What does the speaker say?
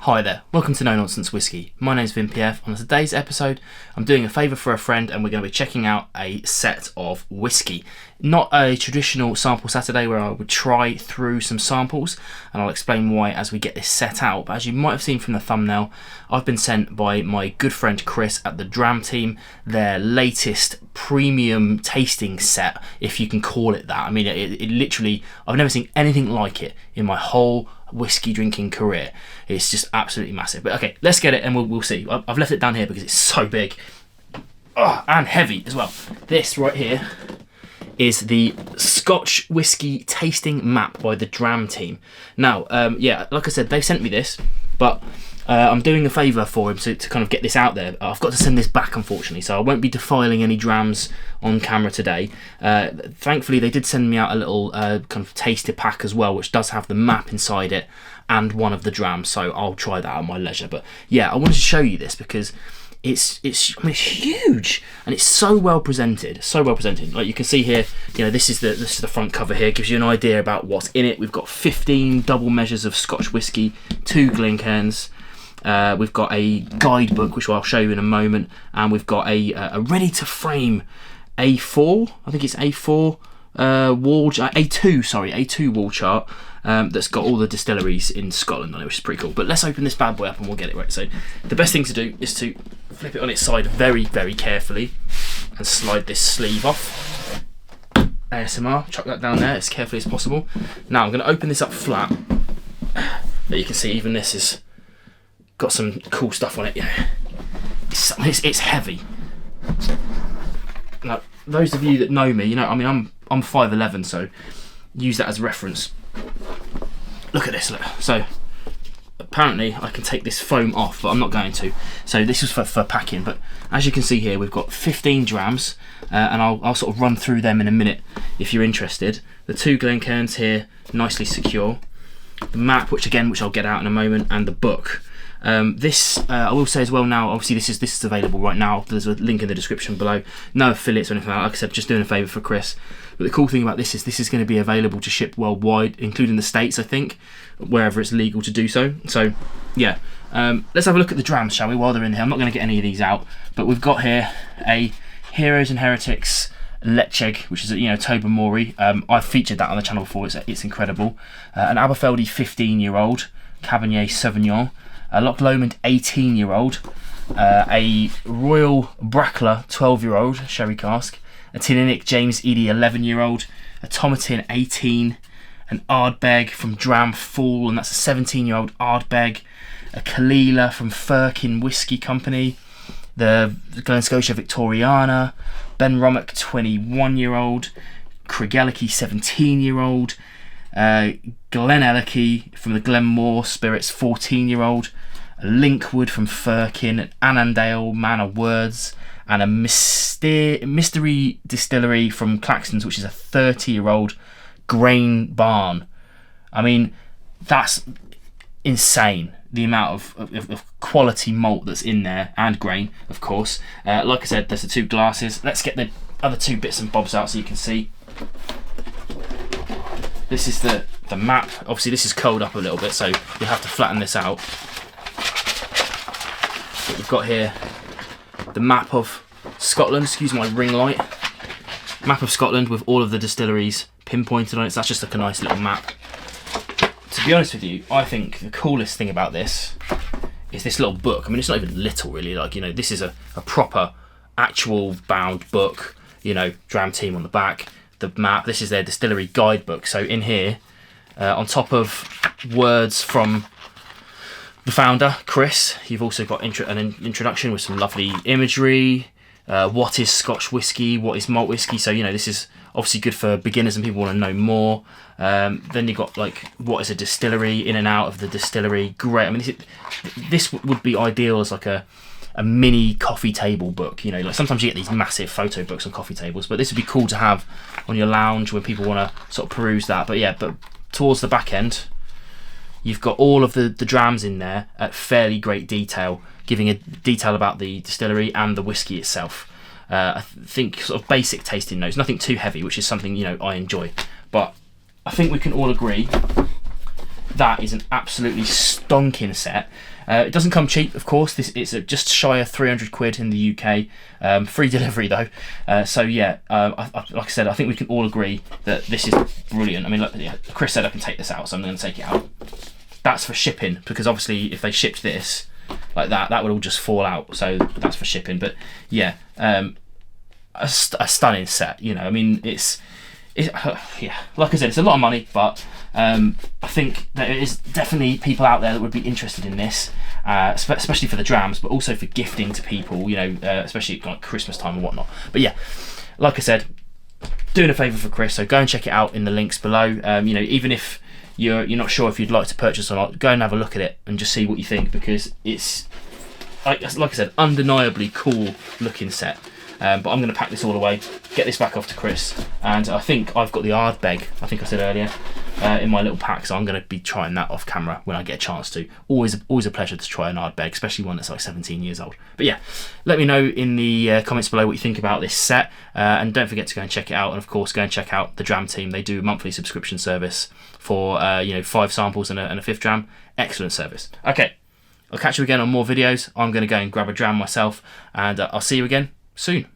Hi there, welcome to No Nonsense Whiskey. My name's Vin PF. On today's episode, I'm doing a favour for a friend and we're going to be checking out a set of whiskey. Not a traditional sample Saturday where I would try through some samples, and I'll explain why as we get this set out. But as you might have seen from the thumbnail, I've been sent by my good friend Chris at the Dram Team their latest premium tasting set, if you can call it that. I mean, it literally, I've never seen anything like it in my whole whiskey drinking career. It's just absolutely massive. But okay, let's get it and we'll see. I've left it down here because it's so big. Oh, and heavy as well. This right here is the Scotch Whisky tasting map by the Dram Team. Now, yeah, like I said, they've sent me this, but I'm doing a favour for him to kind of get this out there. I've got to send this back, unfortunately, so I won't be defiling any drams on camera today. Thankfully, they did send me out a little kind of taster pack as well, which does have the map inside it and one of the drams, so I'll try that at my leisure. But yeah, I wanted to show you this because it's huge and it's so well presented, Like you can see here, you know, this is the front cover here. It gives you an idea about what's in it. We've got 15 double measures of Scotch whisky, 2 Glencairns. We've got a guidebook, which I'll show you in a moment, and we've got a ready-to-frame A4. I think it's A4 A2 wall chart that's got all the distilleries in Scotland on it, which is pretty cool. But let's open this bad boy up and we'll get it right. So the best thing to do is to flip it on its side very, very carefully and slide this sleeve off. ASMR, chuck that down there as carefully as possible. Now I'm going to open this up flat. But you can see even this is got some cool stuff on it. Yeah, it's heavy. Now, those of you that know me, you know, I mean, I'm 5'11", so use that as reference. Look at this. Look. So apparently I can take this foam off, but I'm not going to. So this is for packing. But as you can see here, we've got 15 drams, and I'll sort of run through them in a minute if you're interested. The 2 Glencairns here, nicely secure. The map, which I'll get out in a moment, and the book. This I will say as well. Now, obviously, this is available right now. There's a link in the description below. No affiliates or anything like that. Like I said, just doing a favour for Chris. But the cool thing about this is going to be available to ship worldwide, including the States, I think, wherever it's legal to do so. So, yeah, let's have a look at the drams, shall we? While they're in here, I'm not going to get any of these out, but we've got here a Heroes and Heretics Lecheg, which is Tobermory. I've featured that on the channel before. It's incredible. An Aberfeldy 15-year-old Cabernet Sauvignon. A Loch Lomond 18-year-old, a Royal Brackler 12-year-old sherry cask, a Tininic James Eady 11-year-old, a Tomatin 18, an Ardbeg from Dram Fall, and that's a 17-year-old Ardbeg, a Kalila from Firkin Whisky Company, the Glen Scotia Victoriana, Ben Rummock 21-year-old, Craigellachie 17-year-old, Glenellachie from the Glenmore Spirits 14-year-old, a Linkwood from Firkin, an Annandale Man of Words, and a Mystery Distillery from Claxton's, which is a 30-year-old Grain Barn. I mean, that's insane, the amount of quality malt that's in there, and grain, of course. Like I said, there's the 2 glasses. Let's get the other 2 bits and bobs out so you can see. This is the map. Obviously this is curled up a little bit, so you'll have to flatten this out. But we've got here the map of Scotland, excuse my ring light. Map of Scotland with all of the distilleries pinpointed on it. So that's just like a nice little map. To be honest with you, I think the coolest thing about this is this little book. I mean, it's not even little really, like, you know, this is a proper actual bound book, you know, Dram Team on the back. The map, this is their distillery guidebook. So in here, on top of words from the founder, Chris, you've also got an introduction with some lovely imagery. What is Scotch whisky? What is malt whisky? So, you know, this is obviously good for beginners and people want to know more. Then you've got, like, what is a distillery, in and out of the distillery. Great. I mean, this would be ideal as like a mini coffee table book. You know, like sometimes you get these massive photo books on coffee tables, but this would be cool to have on your lounge when people want to sort of peruse that. But yeah, but towards the back end, you've got all of the drams in there at fairly great detail, giving a detail about the distillery and the whiskey itself. I think sort of basic tasting notes, nothing too heavy, which is something, you know, I enjoy. But I think we can all agree that is an absolutely stonking set. It doesn't come cheap, of course. It's just shy of 300 quid in the UK. Free delivery though. So yeah, like I said, I think we can all agree that this is brilliant. I mean, look, yeah, Chris said I can take this out, so I'm going to take it out. That's for shipping, because obviously if they shipped this like that, that would all just fall out. So that's for shipping. But yeah, a stunning set. You know, I mean, it's yeah, like I said, it's a lot of money, but I think there is definitely people out there that would be interested in this, especially for the drams, but also for gifting to people, you know, especially at like Christmas time and whatnot. But yeah, like I said, doing a favour for Chris, so go and check it out in the links below. You know, even if you're not sure if you'd like to purchase or not, go and have a look at it and just see what you think, because it's, like I said, undeniably cool looking set. But I'm going to pack this all away, get this back off to Chris, and I think I've got the Ardbeg, I think I said earlier, in my little pack, so I'm going to be trying that off camera when I get a chance to. Always a pleasure to try an Ardbeg, especially one that's like 17 years old. But yeah, let me know in the comments below what you think about this set, and don't forget to go and check it out, and of course go and check out the Dram Team. They do a monthly subscription service for you know, 5 samples and a 5th dram. Excellent service. Okay, I'll catch you again on more videos. I'm going to go and grab a dram myself, and I'll see you again soon.